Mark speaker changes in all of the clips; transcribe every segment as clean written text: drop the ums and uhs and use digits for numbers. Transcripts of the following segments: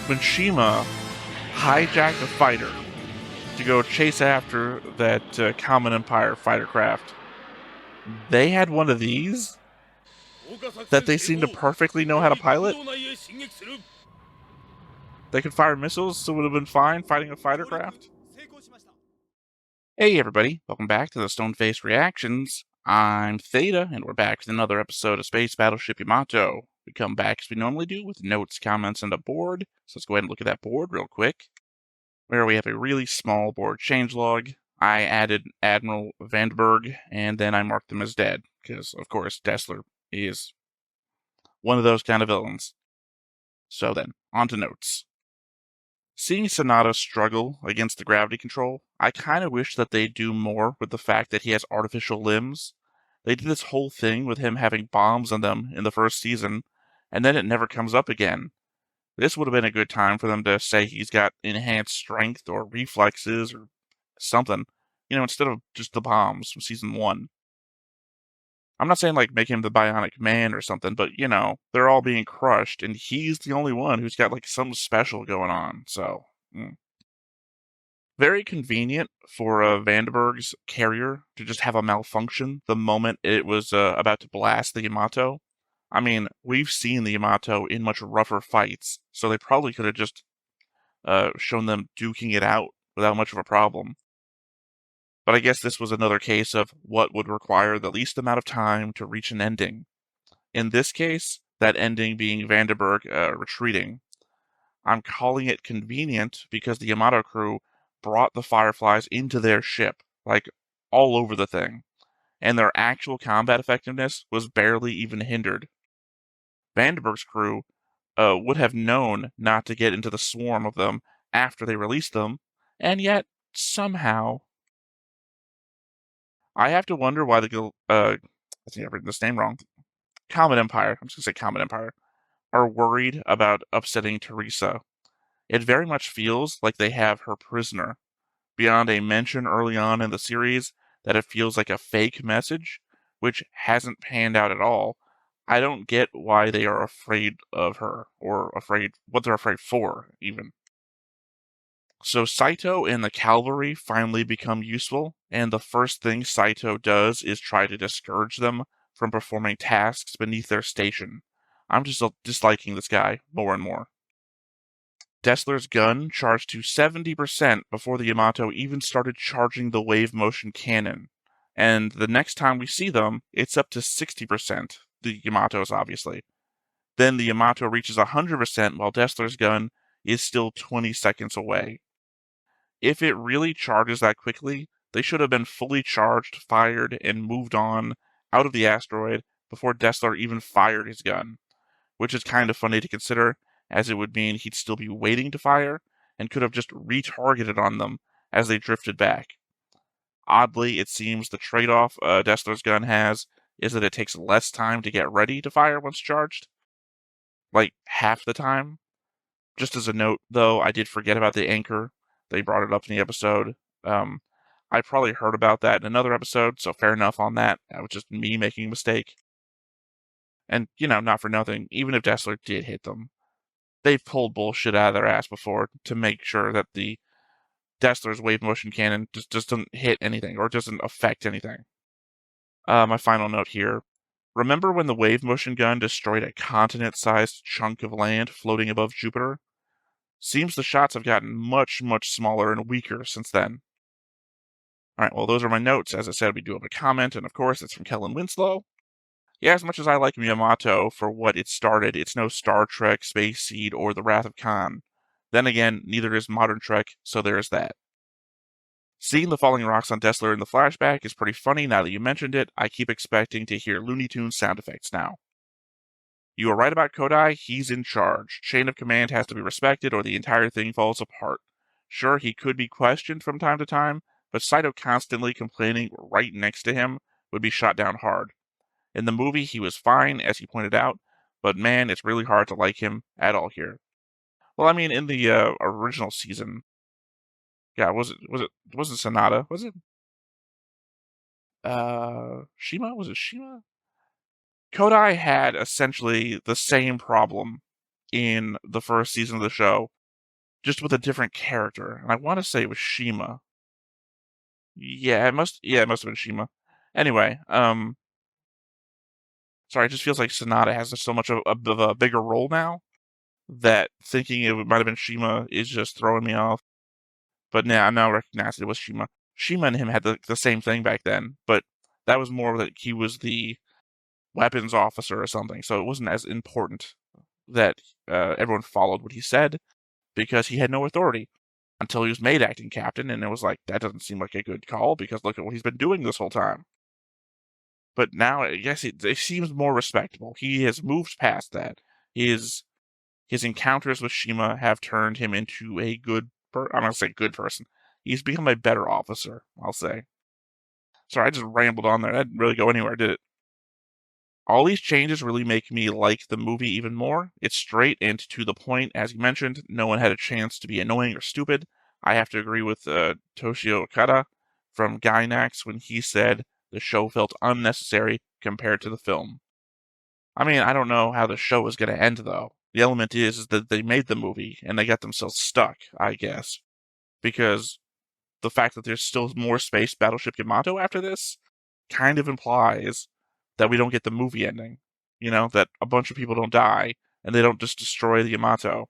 Speaker 1: when Shima hijacked a fighter to go chase after that Common Empire fighter craft, they had one of these that they seem to perfectly know how to pilot. They could fire missiles, so it would have been fine fighting a fighter craft. Hey everybody, welcome back to the Stoneface Reactions. I'm Theta, and we're back with another episode of Space Battleship Yamato. We come back as we normally do with notes, comments, and a board. So let's go ahead and look at that board real quick, where we have a really small board changelog. I added Admiral Vandenberg, and then I marked them as dead, because of course Dessler is one of those kind of villains. So then, on to notes. Seeing Sonata struggle against the gravity control, I kind of wish that they'd do more with the fact that he has artificial limbs. They did this whole thing with him having bombs on them in the first season, and then it never comes up again. This would have been a good time for them to say he's got enhanced strength or reflexes or something, instead of just the bombs from season 1. I'm not saying like make him the Bionic Man or something, but they're all being crushed, and he's the only one who's got like something special going on. So, very convenient for Vandenberg's carrier to just have a malfunction the moment it was about to blast the Yamato. I mean, we've seen the Yamato in much rougher fights, so they probably could have just shown them duking it out without much of a problem. But I guess this was another case of what would require the least amount of time to reach an ending. In this case, that ending being Vandenberg retreating. I'm calling it convenient because the Yamato crew brought the Fireflies into their ship, like all over the thing, and their actual combat effectiveness was barely even hindered. Vandenberg's crew would have known not to get into the swarm of them after they released them, and yet, somehow, I have to wonder why I think I've written this name wrong. Common Empire, I'm just going to say Common Empire, are worried about upsetting Teresa. It very much feels like they have her prisoner, beyond a mention early on in the series that it feels like a fake message, which hasn't panned out at all. I don't get why they are afraid of her, or what they're afraid for, even. So Saito and the cavalry finally become useful, and the first thing Saito does is try to discourage them from performing tasks beneath their station. I'm just disliking this guy more and more. Dessler's gun charged to 70% before the Yamato even started charging the wave motion cannon. And the next time we see them, it's up to 60%, the Yamato's obviously. Then the Yamato reaches 100% while Dessler's gun is still 20 seconds away. If it really charges that quickly, they should have been fully charged, fired, and moved on out of the asteroid before Dessler even fired his gun, which is kind of funny to consider, as it would mean he'd still be waiting to fire and could have just retargeted on them as they drifted back. Oddly, it seems the trade-off Dessler's gun has is that it takes less time to get ready to fire once charged, like half the time. Just as a note, though, I did forget about the anchor. They brought it up in the episode. I probably heard about that in another episode, so fair enough on that. That was just me making a mistake. And, not for nothing, even if Dessler did hit them, they've pulled bullshit out of their ass before to make sure that the Dessler's wave motion cannon just doesn't hit anything or doesn't affect anything. My final note here. Remember when the wave motion gun destroyed a continent-sized chunk of land floating above Jupiter? Seems the shots have gotten much, much smaller and weaker since then. Alright, well, those are my notes. As I said, we do have a comment, and of course, it's from Kellen Winslow. Yeah, as much as I like Yamato for what it started, it's no Star Trek, Space Seed, or The Wrath of Khan. Then again, neither is Modern Trek, so there's that. Seeing the falling rocks on Dessler in the flashback is pretty funny now that you mentioned it. I keep expecting to hear Looney Tunes sound effects now. You are right about Kodai, he's in charge. Chain of command has to be respected or the entire thing falls apart. Sure, he could be questioned from time to time, but Saito constantly complaining right next to him would be shot down hard. In the movie, he was fine, as he pointed out, but man, it's really hard to like him at all here. Well, I mean, in the original season, yeah, wasn't Sonata? Was it? Shima? Was it Shima? Kodai had essentially the same problem in the first season of the show just with a different character. And I want to say it was Shima. Yeah, it must have been Shima. Anyway, sorry, it just feels like Sonata has so much of a bigger role now that thinking it might have been Shima is just throwing me off. But now I'm now recognizing it was Shima. Shima and him had the same thing back then, but that was more that he was the weapons officer or something, so it wasn't as important that everyone followed what he said because he had no authority until he was made acting captain, and it was like, that doesn't seem like a good call because look at what he's been doing this whole time. But now, I guess it seems more respectable. He has moved past that. His encounters with Shima have turned him into a I'm going to say good person. He's become a better officer, I'll say. Sorry, I just rambled on there. That didn't really go anywhere, did it? All these changes really make me like the movie even more. It's straight and to the point. As you mentioned, no one had a chance to be annoying or stupid. I have to agree with Toshio Okada from Gainax when he said the show felt unnecessary compared to the film. I mean, I don't know how the show is going to end, though. The element is that they made the movie and they got themselves stuck, I guess. Because the fact that there's still more space Battleship Yamato after this kind of implies that we don't get the movie ending. You know, that a bunch of people don't die and they don't just destroy the Yamato.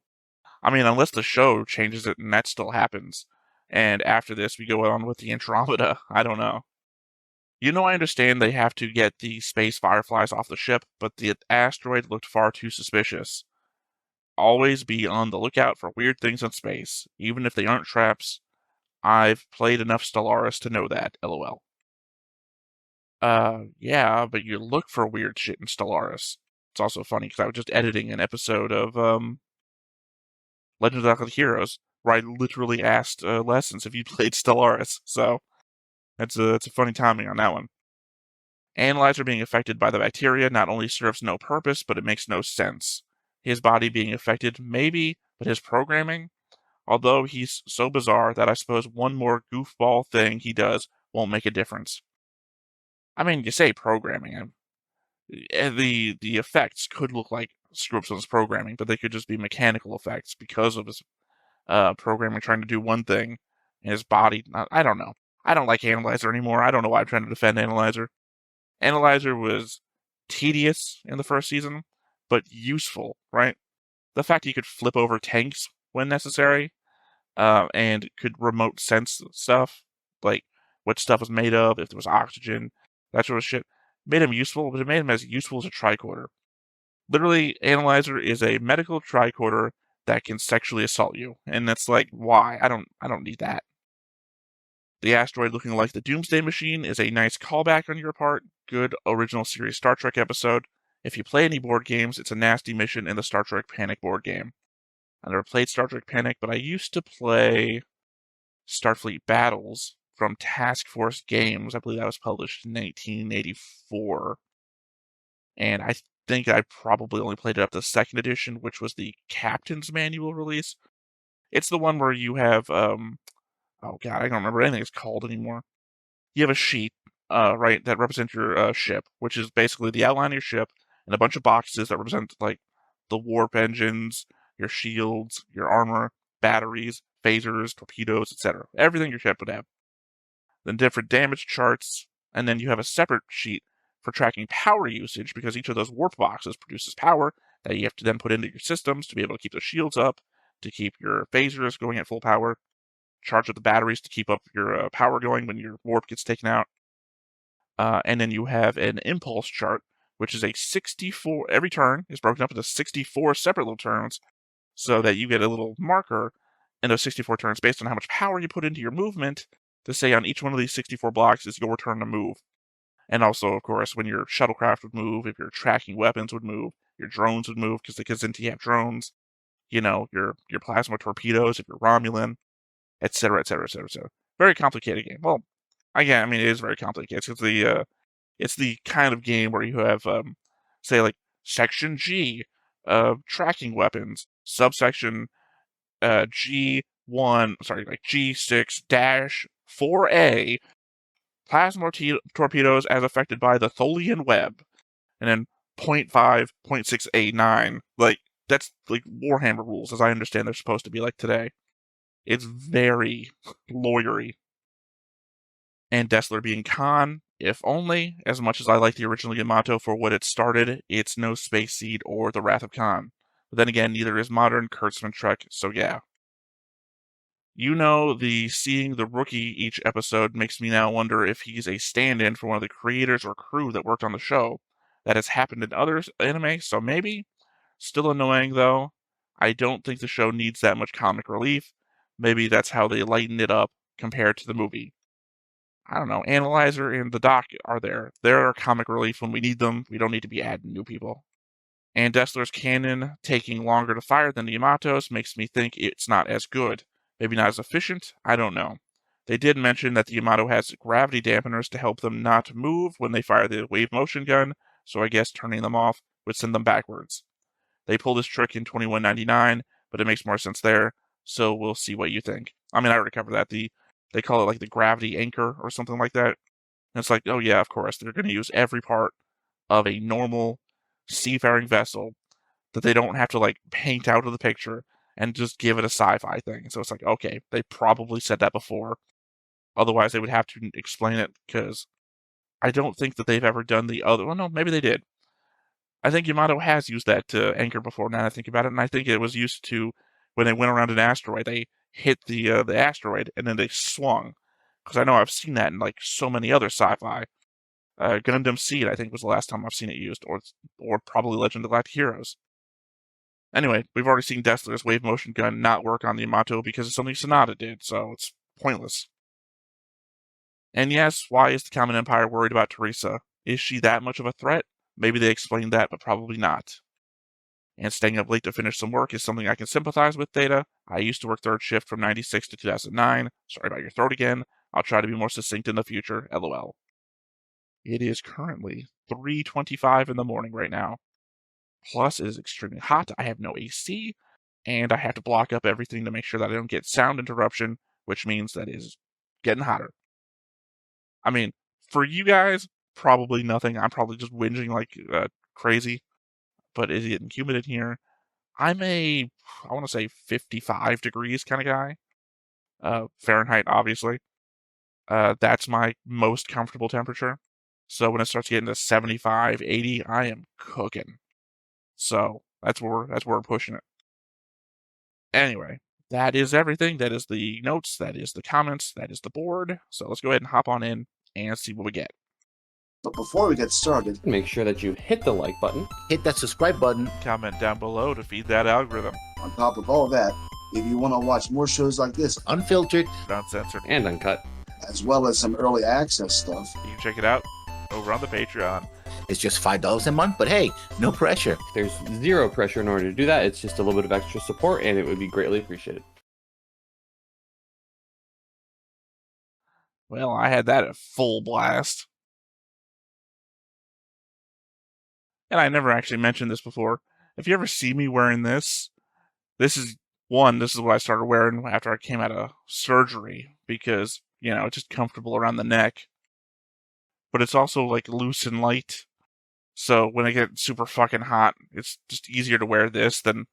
Speaker 1: I mean, unless the show changes it and that still happens. And after this, we go on with the Andromeda. I don't know. I understand they have to get the space fireflies off the ship, but the asteroid looked far too suspicious. Always be on the lookout for weird things in space, even if they aren't traps. I've played enough Stellaris to know that, lol. Yeah, but you look for weird shit in Stellaris. It's also funny because I was just editing an episode of Legend of the Heroes where I literally asked Lessons if you played Stellaris. So it's a funny timing on that one. Analyzer being affected by the bacteria not only serves no purpose, but it makes no sense. His body being affected, maybe, but his programming? Although he's so bizarre that I suppose one more goofball thing he does won't make a difference. I mean, you say programming. The effects could look like Scrubson's programming, but they could just be mechanical effects because of his programming trying to do one thing, and his body. I don't know. I don't like Analyzer anymore. I don't know why I'm trying to defend Analyzer. Analyzer was tedious in the first season, but useful, right? The fact he could flip over tanks when necessary, and could remote sense stuff, like what stuff was made of, if there was oxygen, that sort of shit, made him useful, but it made him as useful as a tricorder. Literally, Analyzer is a medical tricorder that can sexually assault you, and that's like, why? I don't need that. The asteroid looking like the Doomsday Machine is a nice callback on your part. Good original series Star Trek episode. If you play any board games, it's a nasty mission in the Star Trek Panic board game. I never played Star Trek Panic, but I used to play Starfleet Battles from Task Force Games. I believe that was published in 1984. And I think I probably only played it up to the second edition, which was the Captain's Manual release. It's the one where you have, oh god, I don't remember anything it's called anymore. You have a sheet, right, that represents your ship, which is basically the outline of your ship, and a bunch of boxes that represent, like, the warp engines, your shields, your armor, batteries, phasers, torpedoes, etc. Everything your ship would have. Then different damage charts, and then you have a separate sheet for tracking power usage because each of those warp boxes produces power that you have to then put into your systems to be able to keep the shields up, to keep your phasers going at full power, charge up the batteries to keep up your power going when your warp gets taken out. And then you have an impulse chart, which is a 64, every turn is broken up into 64 separate little turns so that you get a little marker in those 64 turns based on how much power you put into your movement to say on each one of these 64 blocks is your turn to move. And also, of course, when your shuttlecraft would move, if your tracking weapons would move, your drones would move because the Kazinti have drones, your plasma torpedoes if you're Romulan, etc., etc., etc., etc. Very complicated game. Well, again, I mean, it is very complicated. It's the kind of game where you have, say, like, Section G, tracking weapons, subsection G1, sorry, like G6-4A, plasma torpedoes as affected by the Tholian web, and then 0.5, 0.689. Like, that's like Warhammer rules, as I understand they're supposed to be like today. It's very lawyery. And Dessler being Khan, if only, as much as I like the original Yamato for what it started, it's no Space Seed or the Wrath of Khan. But then again, neither is modern Kurtzman Trek, so yeah. The seeing the rookie each episode makes me now wonder if he's a stand-in for one of the creators or crew that worked on the show. That has happened in other anime, so maybe. Still annoying, though. I don't think the show needs that much comic relief. Maybe that's how they lighten it up compared to the movie. I don't know. Analyzer and the Doc are there. They're comic relief when we need them. We don't need to be adding new people. And Dessler's cannon taking longer to fire than the Yamato's makes me think it's not as good. Maybe not as efficient? I don't know. They did mention that the Yamato has gravity dampeners to help them not move when they fire the wave motion gun, so I guess turning them off would send them backwards. They pull this trick in 2199, but it makes more sense there, so we'll see what you think. I mean, I already covered that. They call it like the gravity anchor or something like that. And it's like, oh yeah, of course, they're going to use every part of a normal seafaring vessel that they don't have to like paint out of the picture and just give it a sci-fi thing. So it's like, okay, they probably said that before. Otherwise, they would have to explain it because I don't think that they've ever done the other. Well, no, maybe they did. I think Yamato has used that to anchor before. Now that I think about it, and I think it was used to when they went around an asteroid. They hit the asteroid and then they swung. Because I know I've seen that in like so many other sci-fi. Gundam Seed, I think, was the last time I've seen it used, or probably Legend of Galactic Heroes. Anyway, we've already seen Dessler's wave motion gun not work on the Yamato because of something Sonata did, so it's pointless. And yes, why is the Common Empire worried about Teresa? Is she that much of a threat? Maybe they explained that, but probably not. And staying up late to finish some work is something I can sympathize with, Data. I used to work third shift from 96 to 2009. Sorry about your throat again. I'll try to be more succinct in the future, LOL. It is currently 3:25 in the morning right now. Plus, it is extremely hot. I have no AC, and I have to block up everything to make sure that I don't get sound interruption, which means that it is getting hotter. I mean, for you guys, probably nothing. I'm probably just whinging like crazy, but it's getting humid in here. I'm I want to say 55 degrees kind of guy. Fahrenheit, obviously. That's my most comfortable temperature. So when it starts getting to 75, 80, I am cooking. So that's where we're pushing it. Anyway, that is everything. That is the notes. That is the comments. That is the board. So let's go ahead and hop on in and see what we get.
Speaker 2: But before we get started,
Speaker 3: make sure that you hit the like button,
Speaker 2: hit that subscribe button,
Speaker 1: comment down below to feed that algorithm.
Speaker 2: On top of all that, if you want to watch more shows like this, unfiltered,
Speaker 1: uncensored,
Speaker 3: and uncut,
Speaker 2: as well as some early access stuff,
Speaker 1: you can check it out over on the Patreon.
Speaker 2: It's just $5 a month, but hey, no pressure.
Speaker 3: There's zero pressure in order to do that. It's just a little bit of extra support, and it would be greatly appreciated.
Speaker 1: Well, I had that at full blast. And I never actually mentioned this before. If you ever see me wearing this is what I started wearing after I came out of surgery because, it's just comfortable around the neck. But it's also like loose and light. So when I get super fucking hot, it's just easier to wear this than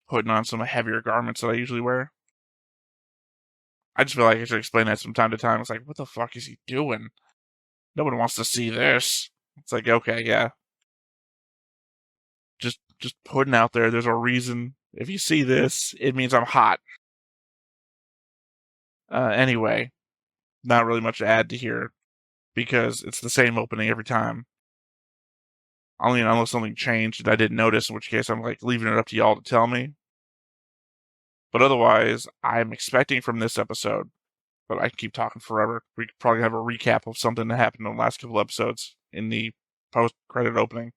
Speaker 1: putting on some heavier garments that I usually wear. I just feel like I should explain that from time to time. It's like, what the fuck is he doing? No one wants to see this. It's like, okay, yeah. Just putting out there's a reason. If you see this, it means I'm hot. Anyway, not really much to add to here because it's the same opening every time. Only unless something changed and I didn't notice, in which case I'm like leaving it up to y'all to tell me. But otherwise, I'm expecting from this episode, but I can keep talking forever. We could probably have a recap of something that happened in the last couple episodes in the post-credit opening.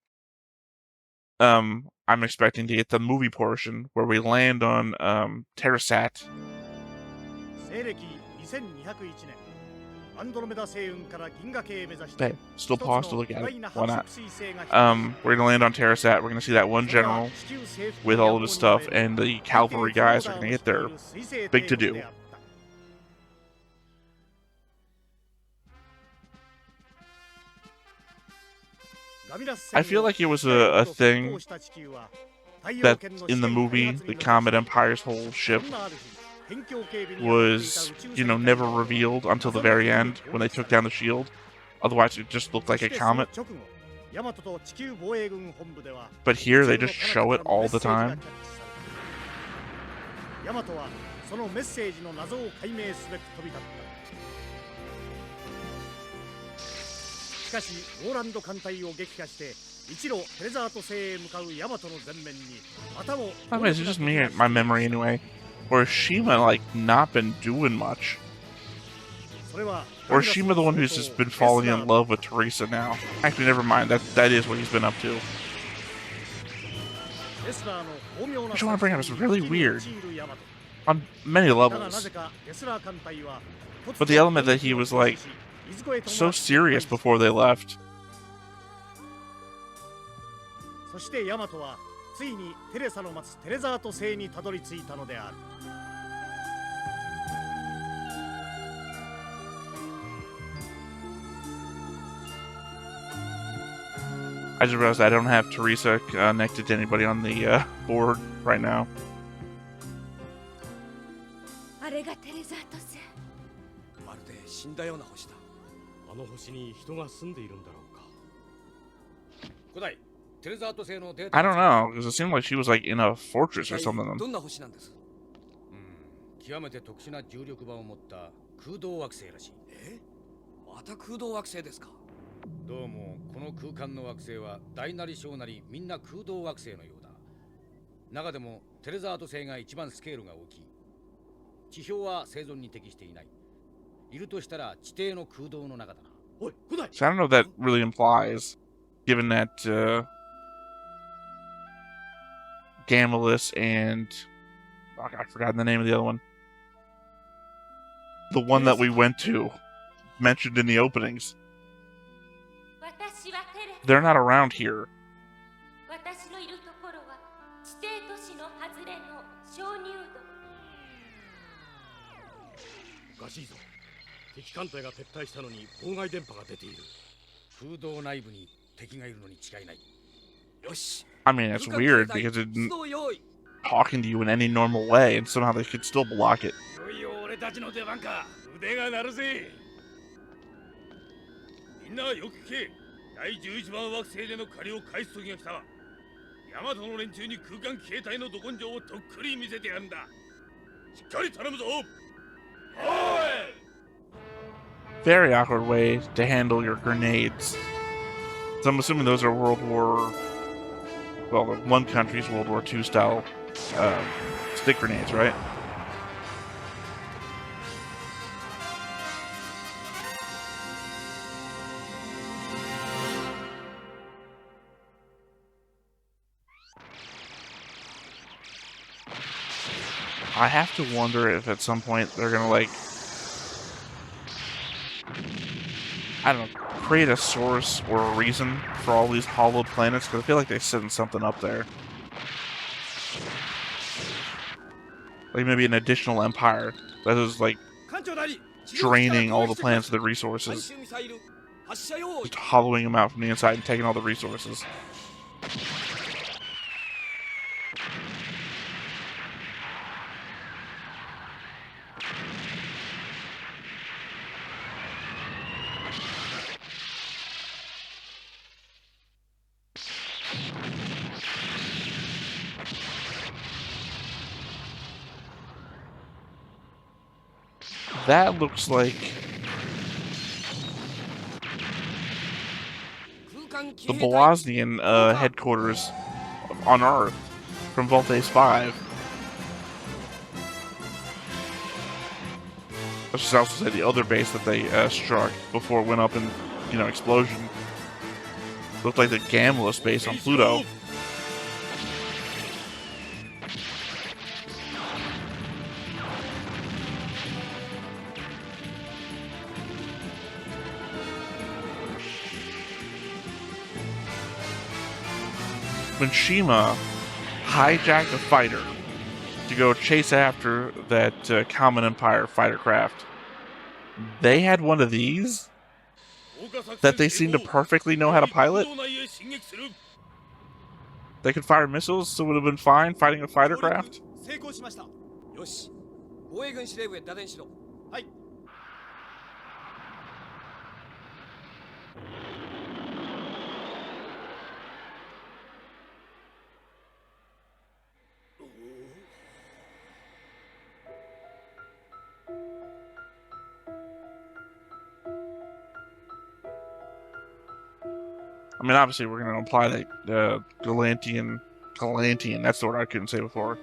Speaker 1: I'm expecting to get the movie portion where we land on Teresart. Hey, still pause to look at it. Why not? We're gonna land on Teresart. We're gonna see that one general with all of his stuff, and the cavalry guys are gonna get their big to-do. I feel like it was a thing that in the movie, the Comet Empire's whole ship was, never revealed until the very end when they took down the shield. Otherwise, it just looked like a comet. But here, they just show it all the time.
Speaker 4: ヤマトはそのメッセージの謎を解明すべく飛び立った。しかしオーランド艦隊を撃破して一路テレザート星へ向かうヤマトの前面にまたも
Speaker 1: I mean, it's just me, my memory anyway. Or has Shima, like, not been doing much? Or is Shima the one who's just been falling in love with Teresa now? Actually, never mind. That is what he's been up to. I just want to bring up, it's really weird. On many levels. But the element that he was, like, so serious before they left.
Speaker 4: そしてヤマトはついにテレサの待つテレザート星にたどり着いたのである。
Speaker 1: I just realized I don't have Teresa connected to anybody on the board right now.
Speaker 5: あれがテレザート星。
Speaker 6: まるで死んだような星だ。
Speaker 7: あの星に人が住んでいるんだろうか。
Speaker 6: 古代テレザート星のデー
Speaker 1: I
Speaker 6: タ。
Speaker 1: don't know, because it seemed like she was like in a fortress or something.
Speaker 6: どんな星なんです？極めて特殊な重力場を持った空洞惑星らしい。また空洞惑星ですか？どうもこの空間の惑星は大なり小なりみんな空洞惑星のようだ。中でもテレザート星が一番スケールが大きい。地表は生存に適していない。いるとしたら地底の空洞の中だな。おい、古代。
Speaker 1: So I don't know what that really implies, given that Gamulus and I forgot the name of the other one. The one that we went to, mentioned in the openings. They're not around here.
Speaker 5: 私のいるところは地底都市の外れの鍾乳洞。
Speaker 7: おかしいぞ。敵艦隊が撤退したのに妨害電波が出ている。
Speaker 6: 空洞内部に敵がいるのに違いない。よし。
Speaker 1: I mean, it's weird because it's talking to you in any normal way, and somehow they could still block it.
Speaker 6: いよいよ俺たちの出番か。腕が鳴るぜ。みんなよく聞け。第11番惑星での借りを返す時が来た。ヤマトの連中に空間形態のど根性をとっくり見せてやるんだ。しっかり頼むぞ。おい。
Speaker 1: Very awkward way to handle your grenades. So I'm assuming those are one country's World War II style stick grenades, right? I have to wonder if at some point they're gonna, like, I don't know, create a source or a reason for all these hollowed planets, because I feel like they're setting something up there. Like maybe an additional empire that is, like, draining all the planets of their resources. Just hollowing them out from the inside and taking all the resources. That looks like the Bosnian headquarters on Earth from Voltes 5. I should also say the other base that they struck before it went up in, explosion. Looked like the Gamulus base on Pluto. When Shima hijacked a fighter to go chase after that Common Empire fighter craft, they had one of these that they seem to perfectly know how to pilot. They could fire missiles, so it would have been fine fighting a fighter craft.
Speaker 4: 成功しました。よし、防衛軍司令部へ打電しろ。はい。
Speaker 1: I mean, obviously, we're going to imply that Galantian, that's the word I couldn't say before.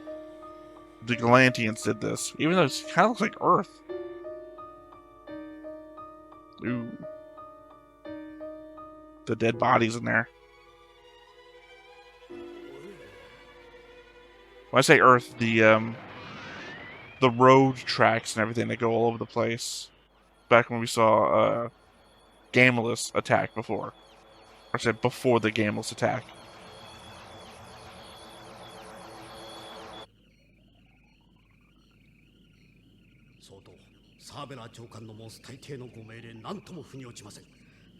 Speaker 1: The Galantians did this, even though it kind of looks like Earth. Ooh. The dead bodies in there. When I say Earth, the road tracks and everything that go all over the place. Back when we saw Gameless attack before. I said before the Gameless attack.
Speaker 7: サーベラー長官の申す大抵のご命令何とも腑に落ちません。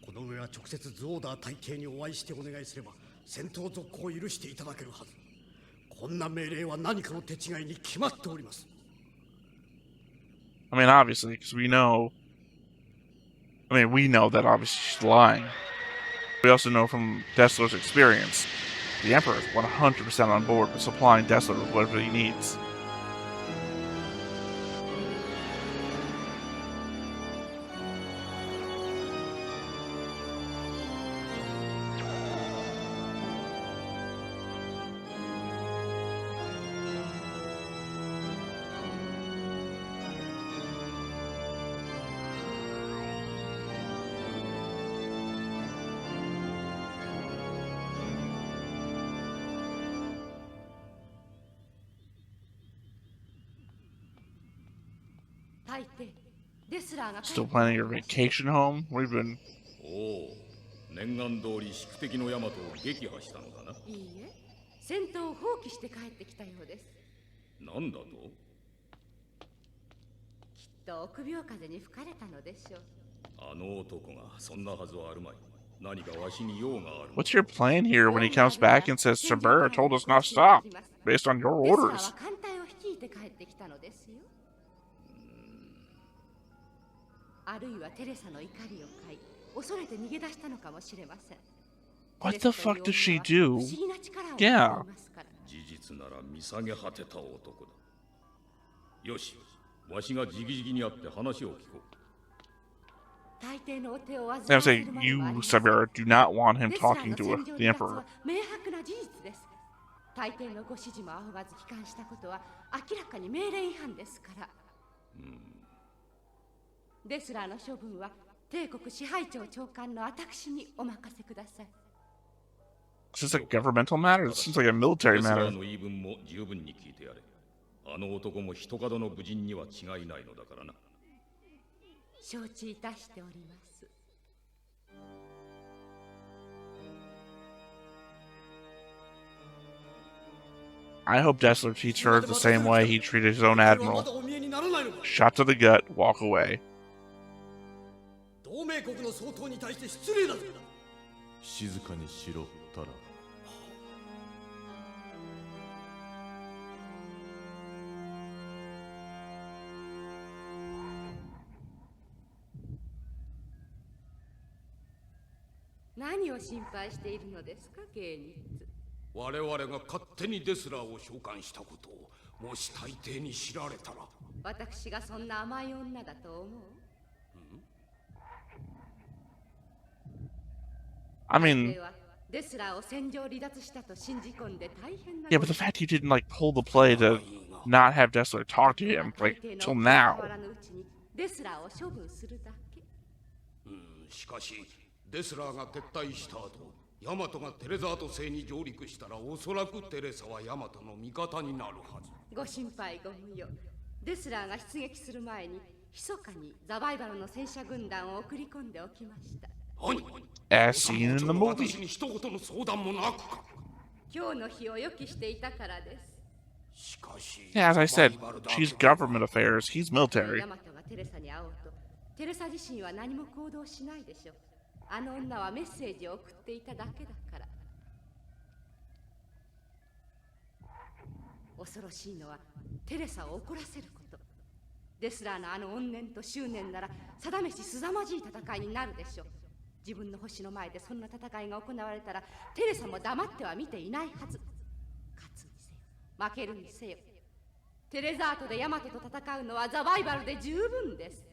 Speaker 7: この上は直接ズオーダー大抵にお会いしてお願いすれば戦闘続行を許していただけるはず。こんな命令は何かの手違いに決まっております。
Speaker 1: I mean, obviously, because we know that obviously she's lying. We also know from Dessler's experience, the Emperor is 100% on board with supplying Dessler with whatever he needs. Still planning your vacation home? We've been...
Speaker 7: おお、念願通り宿敵のヤマトを撃破したのかな。
Speaker 5: いいえ、戦闘を放棄して帰ってきたようです。
Speaker 7: なんだと？
Speaker 5: きっと臆病風に吹かれたのでしょう。
Speaker 7: あの男がそんなはずはあるまい。何かわしに用がある。
Speaker 1: What's your plan here when he comes back and says Sabera told us not to stop based on your orders?
Speaker 5: 艦隊を率いて帰ってきたのですよ。あるいはテレサの怒りを買い、恐れて逃げ出したのかもしれません。
Speaker 1: What the fuck does she do? Yeah.
Speaker 7: 事実なら見下げ果てた男だ。よし、わしが直々に会って話を聞こう。
Speaker 1: I'm saying you, Sabera, do not want him talking to the Emperor.
Speaker 5: 明白な事実です。大抵のご指示も仰がず帰還したことは明らかに命令違反ですから。デスラーの処分は帝国支配庁長官の私にお任せください。
Speaker 1: Is this a governmental matter? It seems like a military
Speaker 7: デスラ
Speaker 1: matter.
Speaker 7: ーの言い分も十分に聞いてやれ。あの男も一角の武人には違いないのだからな。
Speaker 5: 承知いたしております。
Speaker 1: I hope Dessler treats her the same way he treated his own admiral. Shot to the gut, walk away.
Speaker 7: 同盟国の総統に対して失礼だぞ。
Speaker 8: 静かにしろ、タラ。
Speaker 5: 何を心配しているのですか、ゲーニッツ。
Speaker 7: 我々が勝手にデスラーを召喚したことをもし大抵に知られたら。
Speaker 5: 私がそんな甘い女だと思う？
Speaker 1: I mean, yeah, but the fact he didn't like pull the play to not have Dessler talk to him like till now.
Speaker 7: しかしデスラーが撤退した後、ヤマトがテレザート星に上陸したらおそらくテレサはヤマトの味方になるはず。
Speaker 5: ご心配ご無用。デスラーが出撃する前に密かにザバイバルの戦車軍団を送り込んでおきました。
Speaker 1: As seen in the movie. Yeah, as I said, she's government affairs, he's military.
Speaker 5: 恐ろしいのはテレサを怒らせること。デスラーのあの怨念と執念なら定めし凄まじい戦いになるでしょう。自分の星の前でそんな戦いが行われたらテレサも黙っては見ていないはず。勝つにせよ負けるにせよ、テレザートでヤマトと戦うのはザバイバルで十分です。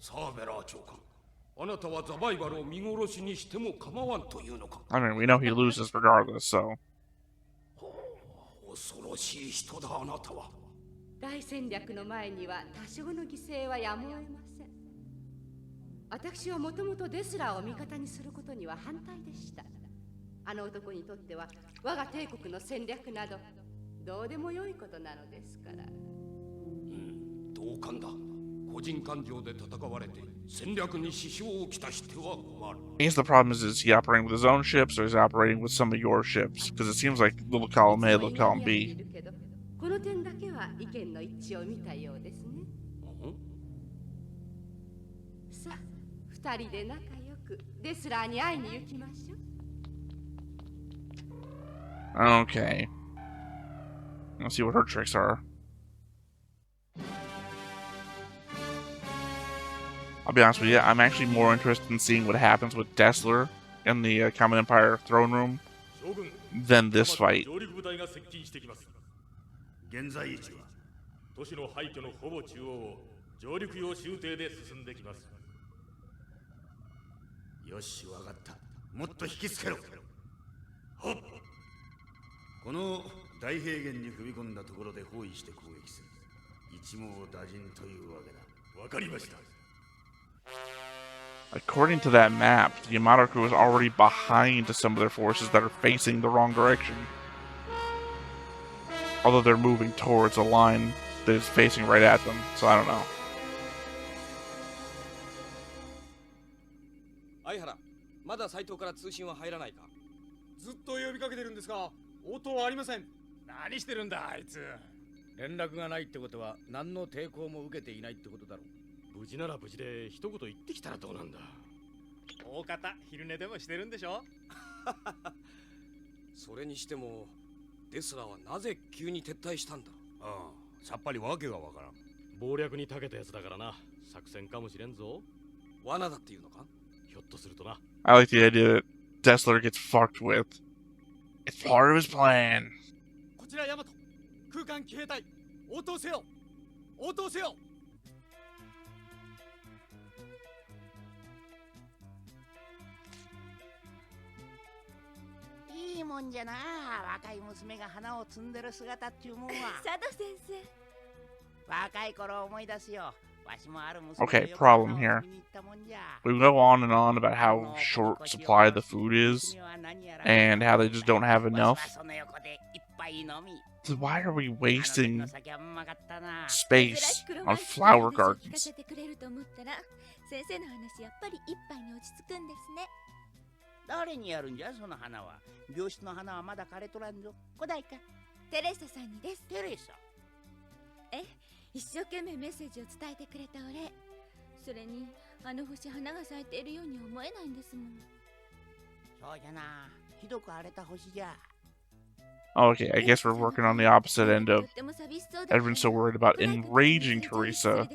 Speaker 7: サーベラー長官、あなたはザバイバルを見殺しにしても構わんというのか。
Speaker 1: I mean, we know he loses regardless, so.
Speaker 7: 恐ろしい人だ、あなたは。
Speaker 5: 大戦略の前には多少の犠牲はやむを得ません。私はもともとデスラーを味方にすることには反対でした。あの男にとっては我が帝国の戦略などどうでもよいことなのですから。
Speaker 7: 同感だ。個人感情で戦われて戦略に支障をきたしては困る。
Speaker 1: I guess the problem is he operating with his own ships or is he operating with some of your ships? Because it seems like little column A, little column B.
Speaker 5: この点だけは意見の一致を見たようですね。さあ、二人で仲良くデスラーに会いに行きましょう。
Speaker 1: Okay. Let's see what her tricks are. I'll be honest with you, I'm actually more interested in seeing what happens with Dessler in the Common Empire throne room than this fight.
Speaker 4: 現在位置は都市の廃墟のほぼ中央を上陸用舟艇で進んできます。
Speaker 7: よし、わかった。もっと引きつけろ。ほっ。この大平原に踏み込んだところで包囲して攻撃する。一網打尽というわけだ。
Speaker 4: わかりました。
Speaker 1: According to that map, the Yamato crew is already behind some of their forces that are facing the wrong direction. Although they're moving towards a line that is facing right at them, so I don't know.
Speaker 6: 相原、まだ斎藤から通信は入らないか。
Speaker 4: ずっと呼びかけてるんですが、応答はありません。何してるんだあいつ。
Speaker 6: 連絡がないってことは何の抵抗も受けていないってことだろう。
Speaker 4: 無事なら無事で一言言ってきたらどうなんだ。大方昼寝でもしてるんでしょ。
Speaker 6: それにしてもデスラーはなぜ急に撤退したんだ。
Speaker 7: ああ、さっぱりわけがわからん。
Speaker 4: 謀略に長けたやつだからな。作戦かもしれんぞ。
Speaker 6: 罠だっていうのか。
Speaker 4: ひょっとするとな。
Speaker 1: I like the idea that Dessler gets fucked with. It's part of his plan.
Speaker 4: こちらヤマト、空間騎兵隊、応答せよ。応答せよ。
Speaker 9: いいもんじゃな、若い娘が花を摘んでる姿っていうもんは。
Speaker 5: 佐渡先生。
Speaker 9: 若い頃思い出すよ。わしもある娘
Speaker 1: Okay, problem here. We go on and on about how short supply the food is and how they just don't have enough. So why are we wasting space on flower gardens?
Speaker 5: 先生の話やっぱり一杯に落ち着くんですね。
Speaker 9: 誰にやるんじゃその花は。病室の花はまだ枯れとらんぞ。古代か。
Speaker 5: テレサさんにです。
Speaker 9: テレサ。
Speaker 5: 一生懸命メッセージを伝えてくれたお礼。それにあの星花が咲いているように思えないんですもん。
Speaker 9: そうじゃな、ひどく荒れた星じゃ。
Speaker 1: Okay, I guess we're working on the opposite end of everyone's so worried about enraging Teresa.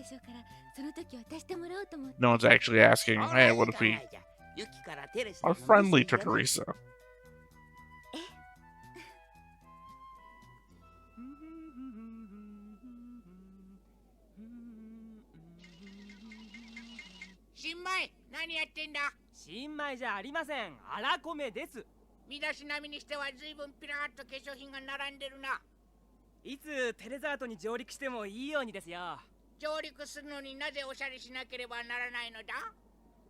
Speaker 1: No one's actually asking, hey, what if we are friendly to Teresa?
Speaker 9: 新米、何やってんだ。
Speaker 10: 新米じゃありません。あら米です。
Speaker 9: 身だしなみにしては随分ピラーっと化粧品が並んでるな。
Speaker 10: いつテレザートに上陸してもいいようにですよ。
Speaker 9: 上陸するのになぜおしゃれしなければならないのだ。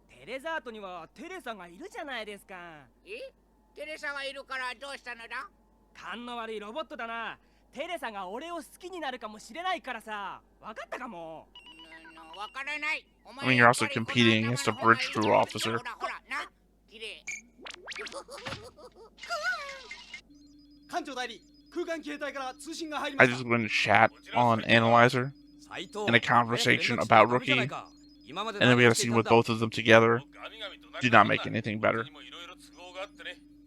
Speaker 10: テレザートにはテレサがいるじゃないですか。
Speaker 9: テレサがいるからどうしたのだ。
Speaker 10: 勘の悪いロボットだな。テレサが俺を好きになるかもしれないからさ。わかったかも。
Speaker 9: わからない。
Speaker 1: I mean, you're also competing against a bridge crew officer. I just went to chat on Analyzer in a conversation about Rookie, and then we had a scene with both of them together. Did not make anything better.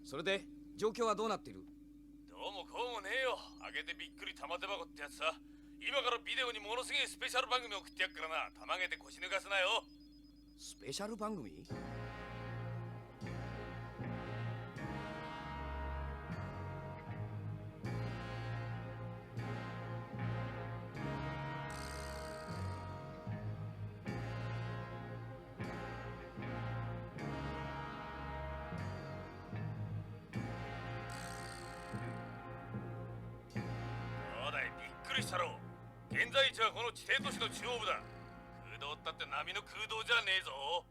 Speaker 6: それで状況はどうなっている。
Speaker 8: どうもこうもねえよ。
Speaker 6: 負けてびっくり玉手箱ってやつさ。今からビデオにものすげえスペシャル番組送ってやっからな。たまげて腰抜かすなよ。
Speaker 9: スペシャル番組？
Speaker 6: びっくりしたろ。現在地はこの地底都市の中央部だ。空洞ったって波の空洞じゃねえぞ。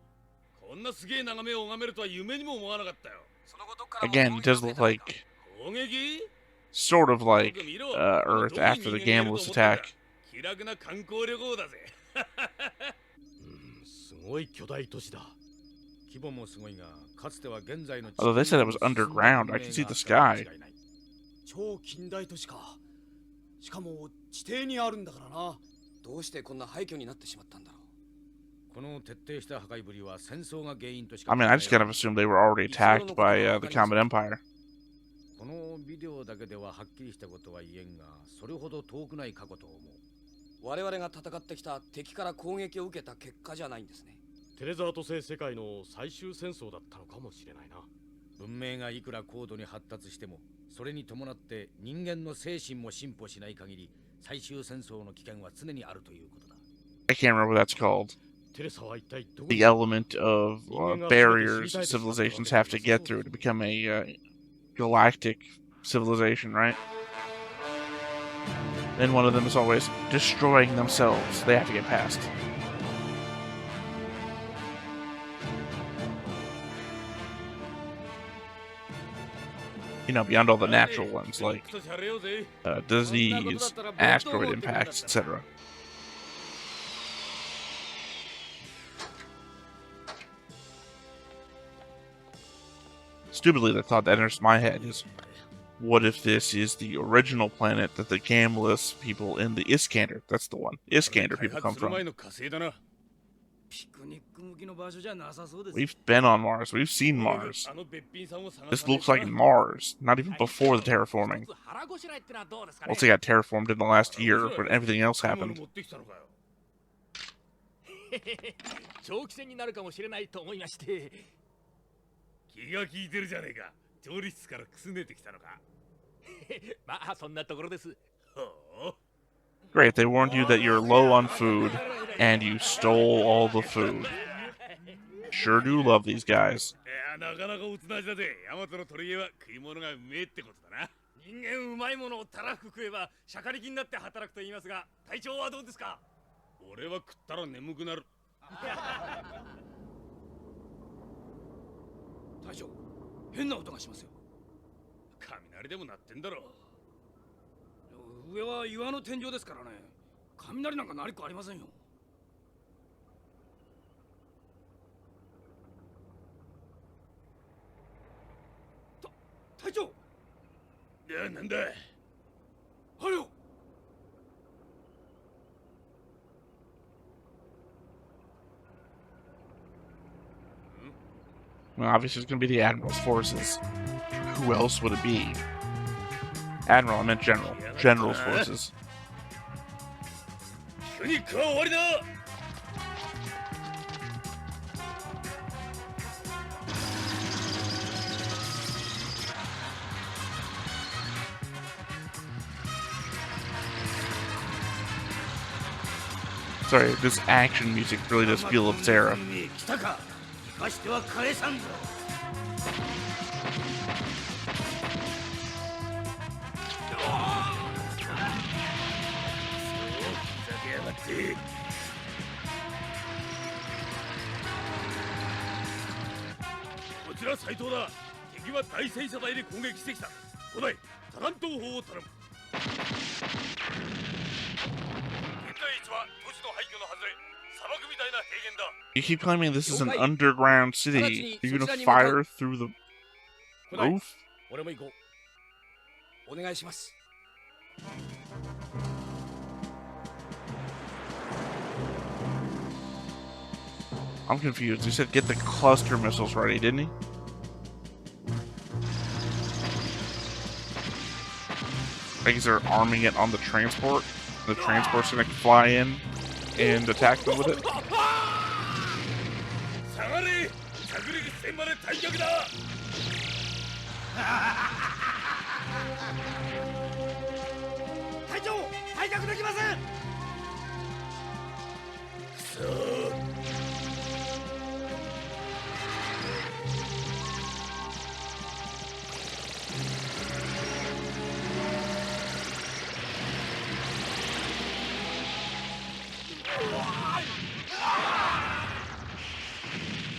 Speaker 6: こんなすげえ眺めを拝めるとは夢にも思わなかったよ。
Speaker 1: Again, it does look like
Speaker 6: 攻撃
Speaker 1: sort of like Earth after the Gambless attack.
Speaker 6: 気楽な観光旅行だぜ。
Speaker 7: すごい巨大都市だ。
Speaker 6: 規模もすごいが、かつては現在の
Speaker 1: Although they said it was underground, I can see the sky.
Speaker 7: 超近代都市か。しかも地底にあるんだからな。どうしてこんな廃墟になってしまったんだろう。
Speaker 6: この徹底した破壊ぶりは戦争が原因としか。
Speaker 1: I mean, I just kind of assumed they were already attacked by the Comet Empire.
Speaker 6: このビデオだけでははっきりしたことは言えんが、それほど遠くない過去と思う。
Speaker 7: 我々が戦ってきた敵から攻撃を受けた結果じゃないんですね。
Speaker 4: テレザート星世界の最終戦争だったのかもしれないな。
Speaker 6: 文明がいくら高度に発達しても、それに伴って人間の精神も進歩しない限り、最終戦争の危険は常にあるということだ。
Speaker 1: I can't remember what that's called.
Speaker 4: テレサは一体どこ
Speaker 1: The element of barriers civilizations have to get through to become a galactic civilization, right? And one of them is always destroying themselves. They have to get past. You know, beyond all the natural ones like disease, asteroid impacts, etc. Stupidly, the thought that enters my head is, what if this is the original planet that the Gambless people in the Iskander, that's the one, Iskander people come from? We've been on Mars, we've seen Mars. This looks like Mars, not even before the terraforming. Once they got terraformed in the last year, but everything else happened.
Speaker 6: 長期戦になるかもしれないと思いまして。気が利いてるじゃねえか。調理室からくすねてきたのか。まあそんなところです。
Speaker 1: Great, they warned you that you're low on food, and you stole all the food. Sure do love these guys.
Speaker 6: なかなかおつなじだぜ。ヤマトの取り柄は食い物がうめえってことだな。人間うまいものをたらふく食えば、しゃかりきになって働くと言いますが、体調はどうですか？俺は食ったら眠くなる。大将、変な音がしますよ。雷でも鳴ってんだろう。上は岩の天井ですからね。雷なんか鳴りっこありませんよ。隊長。いや、なんだ。はよ。
Speaker 1: Well, obviously it's going to be the Admiral's forces. Who else would it be? Admiral, I meant General. General's forces. Sorry, this action music really does feel of Sarah.
Speaker 6: ましては返さんぞ。こちら斉藤だ。敵は大戦車台で攻撃してきた。古代多弾頭砲を頼む。現在位置は都市の廃墟の外れ。
Speaker 1: You keep claiming this is an underground city. Are you gonna fire through the roof? I'm confused. He said get the cluster missiles ready, didn't he? I guess they're arming it on the transport. The transport's gonna fly in and attack them with it.
Speaker 6: 下がれ着陸船まで退却だ
Speaker 4: 隊長退却できません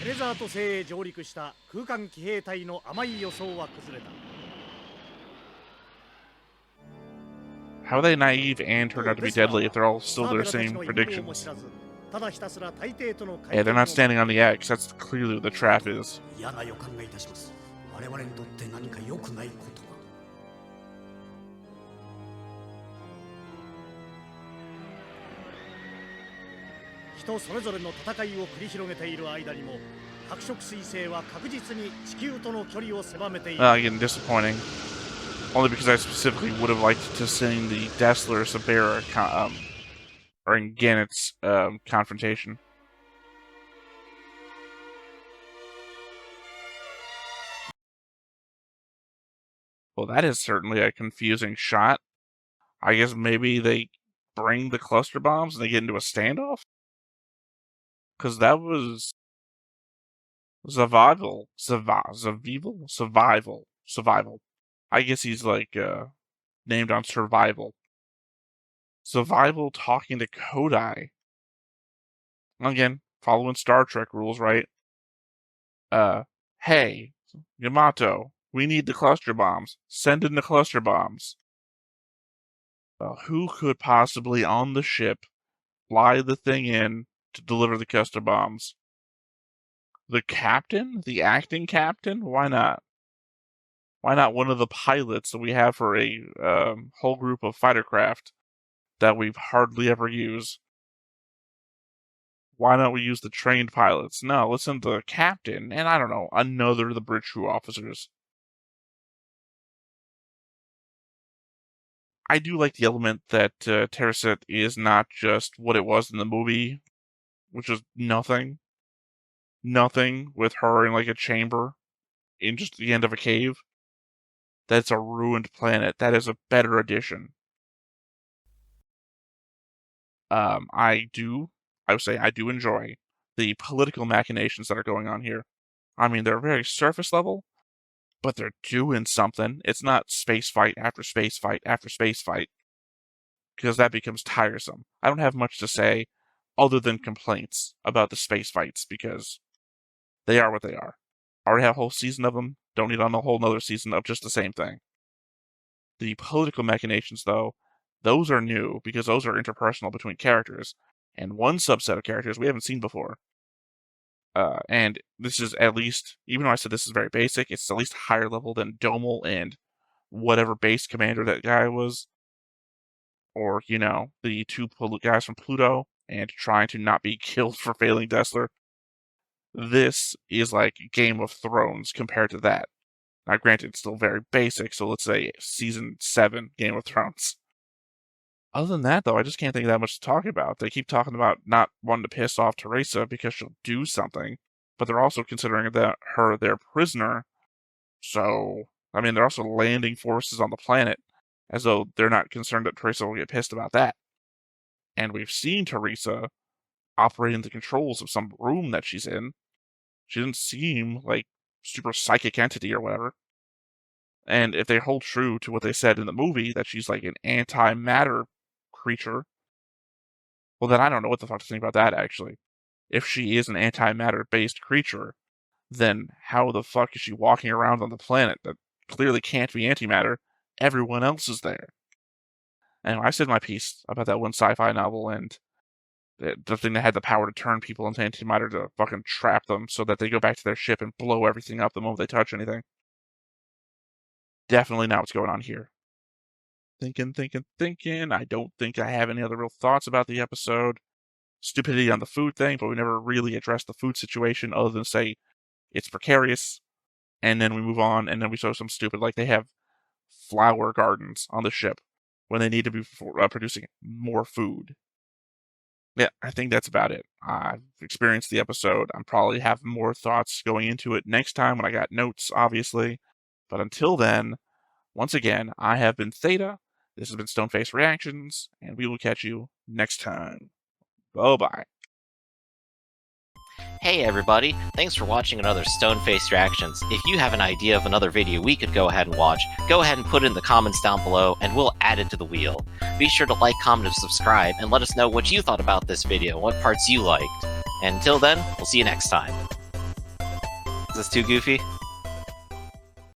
Speaker 4: テレザート星へ上陸した空間騎兵隊の甘い予想は崩れた
Speaker 1: How are they naive and turned out to be deadly if they're all still their same predictions?
Speaker 4: ただひたすら大抵との
Speaker 1: Yeah, they're not standing on the X. That's clearly what the trap is.
Speaker 7: 嫌な予感がいたします。我々にとって何か良くないことが。
Speaker 4: 人それぞれの戦いを繰り広げている間にも白色彗星は確実に地球との距離を狭めている。
Speaker 1: Again, disappointing. Only because I specifically would have liked to see the Dessler Sabera or in Gannett's confrontation. Well, that is certainly a confusing shot. I guess maybe they bring the cluster bombs and they get into a standoff? Because that was survival. I guess he's like named on survival. Survival talking to Kodai. Again, following Star Trek rules, right? Hey, Yamato, we need the cluster bombs. Send in the cluster bombs. Well, who could possibly on the ship fly the thing in to deliver the cluster bombs? The captain? The acting captain? Why not? Why not one of the pilots that we have for a whole group of fighter craft that we've hardly ever used? Why don't we use the trained pilots? No, listen to the captain, and I don't know, another of the bridge crew officers. I do like the element that Teresart is not just what it was in the movie, which was nothing. Nothing with her in like a chamber in just the end of a cave. That's a ruined planet. That is a better addition. I would say I do enjoy the political machinations that are going on here. I mean, they're very surface level, but they're doing something. It's not space fight after space fight after space fight, because that becomes tiresome. I don't have much to say other than complaints about the space fights, because they are what they are. I already have a whole season of them. Don't need on a whole nother season of just the same thing. The political machinations, though, those are new because those are interpersonal between characters, and one subset of characters we haven't seen before. And this is at least, even though I said this is very basic, it's at least higher level than Domel and whatever base commander that guy was. Or, you know, the two guys from Pluto, and trying to not be killed for failing Dessler. This is like Game of Thrones compared to that. Now, granted, it's still very basic, so let's say Season 7 Game of Thrones. Other than that, though, I just can't think of that much to talk about. They keep talking about not wanting to piss off Teresa because she'll do something, but they're also considering her their prisoner. So, I mean, they're also landing forces on the planet, as though they're not concerned that Teresa will get pissed about that. And we've seen Teresa operating the controls of some room that she's in. She doesn't seem like super psychic entity or whatever. And if they hold true to what they said in the movie, that she's like an antimatter creature, well, then I don't know what the fuck to think about that, actually. If she is an antimatter-based creature, then how the fuck is she walking around on the planet that clearly can't be antimatter? Everyone else is there. Anyway, I said my piece about that one sci-fi novel, and the thing that had the power to turn people into antimatter to fucking trap them so that they go back to their ship and blow everything up the moment they touch anything. Definitely not what's going on here. Thinking. I don't think I have any other real thoughts about the episode. Stupidity on the food thing, but we never really addressed the food situation other than say it's precarious. And then we move on, and then we show some stupid, like they have flower gardens on the ship. when they need to be producing more food. Yeah, I think that's about it. I've experienced the episode. I'm probably have more thoughts going into it next time when I got notes, obviously. But until then, once again, I have been Theta. This has been Stoneface Reactions, and we will catch you next time. Bye-bye.
Speaker 11: Hey everybody, thanks for watching another Stoneface Reactions. If you have an idea of another video we could go ahead and watch, go ahead and put it in the comments down below and we'll add it to the wheel. Be sure to like, comment, and subscribe, and let us know what you thought about this video, what parts you liked. And until then, we'll see you next time. Is this too goofy?